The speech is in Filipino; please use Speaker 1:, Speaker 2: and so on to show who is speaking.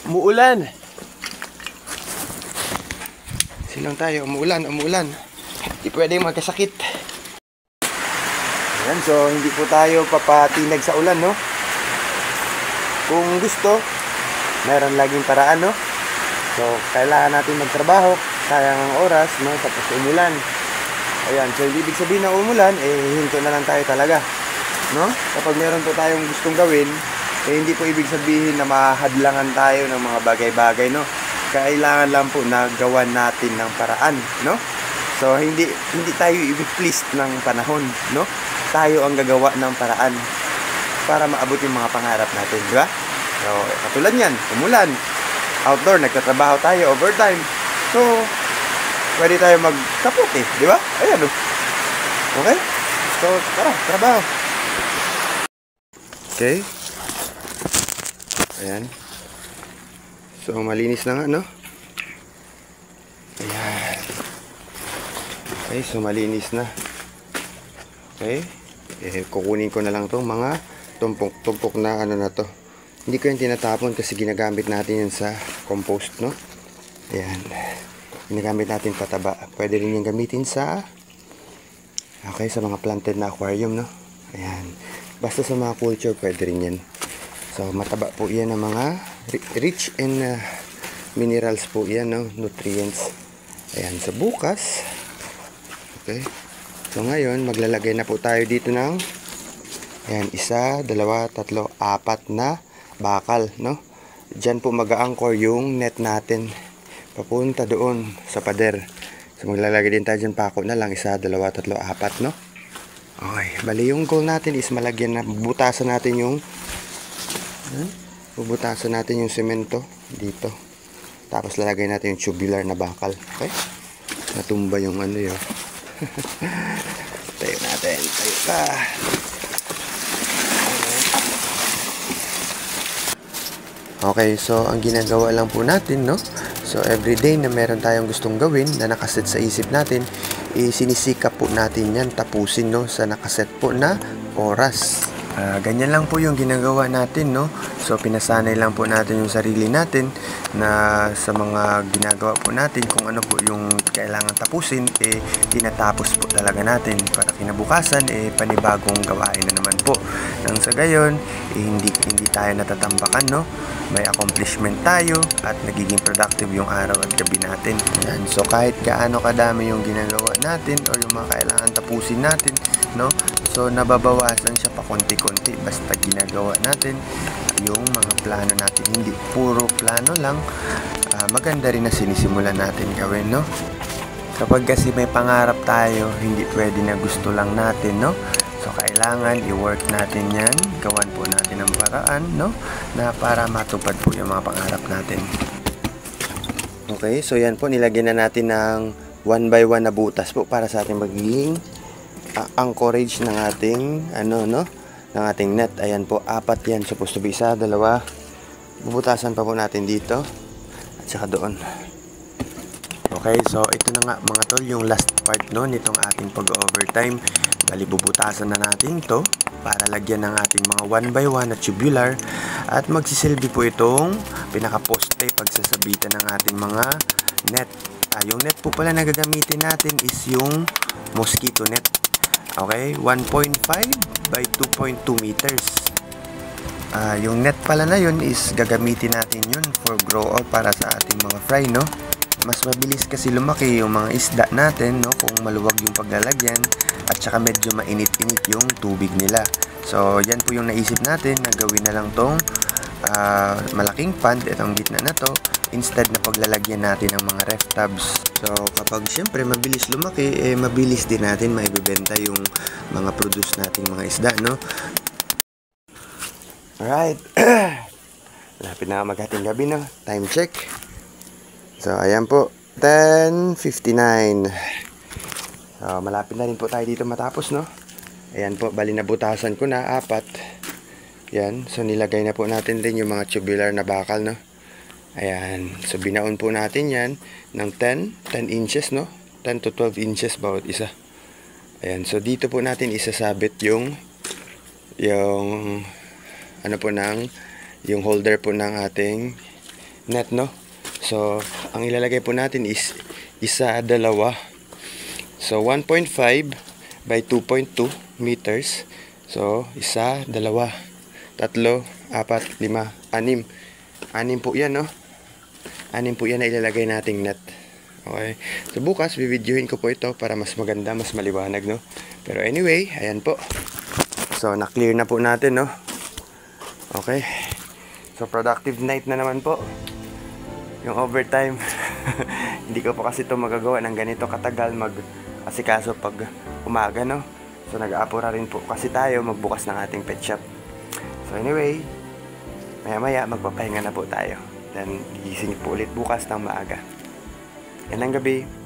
Speaker 1: Umuulan. Silang tayo, umuulan. Hindi pwedeng magkasakit. Ayan, so hindi po tayo papatinag sa ulan, no? Kung gusto, meron laging paraan, no? So, kailangan natin magtrabaho, sayang ang oras, no? Tapos umulan. Ayan, so hindi ibig sabihin na umulan, hinto na lang tayo talaga, no? Kapag meron po tayong gustong gawin, hindi po ibig sabihin na mahadlangan tayo ng mga bagay-bagay, no? Kailangan lang po na gawan natin ng paraan, no? So, hindi tayo i-please ng panahon, no? Tayo ang gagawa ng paraan para maabot yung mga pangarap natin, di ba? So, katulad yan, umulan, outdoor, nagtatrabaho tayo, overtime. So, pwede tayo magkapot di ba? Ayan, okay? So, tara, trabaho. Okay. Ayan. So, malinis na nga, no? Ayan. Okay, so malinis na. Okay. Kukunin ko na lang tong mga tumpok na ano na to. Hindi ko yung tinatapon kasi ginagamit natin yan sa compost, no? Ayan. Ginagamit natin pataba. Pwede rin yung gamitin sa sa mga planted na aquarium, no? Ayan. Basta sa mga culture, pwede rin yan. So, mataba po yan ng mga rich in minerals po yan, no? Nutrients. Ayan. So, bukas. Okay. So, ngayon, maglalagay na po tayo dito ng 1, 2, 3, 4 na bakal, no? Diyan po mag-a-anchor yung net natin papunta doon sa pader. So, maglalagay din tayo dyan pako na lang 1, 2, 3, 4, no? Okay. Bali, yung goal natin is malagyan na, bubutasan natin yung semento dito. Tapos lalagay natin yung tubular na bakal. Okay? Natumba yung ano yun. Tayo natin. Tayo ka. Okay, so ang ginagawa lang po natin, no? So everyday na meron tayong gustong gawin na nakaset sa isip natin, sinisikap po natin yan tapusin, no? Sa nakaset po na oras. Ganyan lang po yung ginagawa natin, no? So pinasanay lang po natin yung sarili natin na sa mga ginagawa po natin, kung ano po yung kailangan tapusin, tinatapos po talaga natin para kinabukasan, panibagong gawain na naman po. Nang sa gayon, hindi tayo natatambakan, no? May accomplishment tayo at nagiging productive yung araw at gabi natin. Yan. So kahit gaano kadami yung ginagawa natin o yung mga kailangan tapusin natin, no? So nababawasan siya pa konti-konti basta ginagawa natin yung mga plano natin. Hindi puro plano lang. Maganda rin na sinisimulan natin gawin, no? Kapag kasi may pangarap tayo, hindi pwede na gusto lang natin, no? So kailangan i-work natin yan, gawan po natin ang paraan, no? Na para matupad po yung mga pangarap natin. Okay, so yan po, nilagyan na natin ng 1 by 1 na butas po para sa ating magiging anchorage ng ating ng ating net. Ayan po, 4 yan, supposed to be 1, 2. Bubutasan pa po natin dito at saka doon. Okay, so ito na nga mga tol, yung last part, no, nitong ating pag-overtime. Bali, bubutasan na natin to para lagyan ng ating mga 1 by 1 na tubular at magsisilbi po itong pinaka-poste pagsasabitan ng ating mga net. Yung net po pala na gagamitin natin is yung mosquito net. Okay, 1.5 by 2.2 meters. Yung net pala na yun is gagamitin natin yun for grow out para sa ating mga fry, no? Mas mabilis kasi lumaki yung mga isda natin, no? Kung maluwag yung paglalagyan at saka medyo mainit-init yung tubig nila. So, yan po yung naisip natin na gawin na lang tong malaking pond, itong gitna na to, instead na paglalagyan natin ng mga ref tubs. So, kapag syempre mabilis lumaki, mabilis din natin maibibenta yung mga produce nating mga isda, no? Alright. Lapit na maghating gabi, no? Time check. So, ayan po. 10:59. So, malapit na rin po tayo dito matapos, no? Ayan po, bali nabutasan ko na 4. Yan. So, nilagay na po natin din yung mga tubular na bakal, no? Ayan. So, binaon po natin yan ng 10 inches, no? 10 to 12 inches bawat isa. Ayan. So, dito po natin isasabit yung ano po yung holder po ng ating net, no? So, ang ilalagay po natin is isa, dalawa. So, 1.5 by 2.2 meters. So, isa, dalawa, tatlo, apat, lima, anim. Anim po yan, no? Anim po yan na ilalagay nating net. Okay. So, bukas, bibidyohin ko po ito para mas maganda, mas maliwanag, no? Pero anyway, ayan po. So, na-clear na po natin, no? Okay. So, productive night na naman po. Yung overtime. Hindi ko pa kasi ito magagawa ng ganito katagal mag-asikaso pag umaga, no? So, nag-aapura rin po kasi tayo magbukas ng ating pet shop. So, anyway, maya-maya magpapahinga na po tayo. Then, gigising po ulit bukas ng maaga. Yan ang gabi.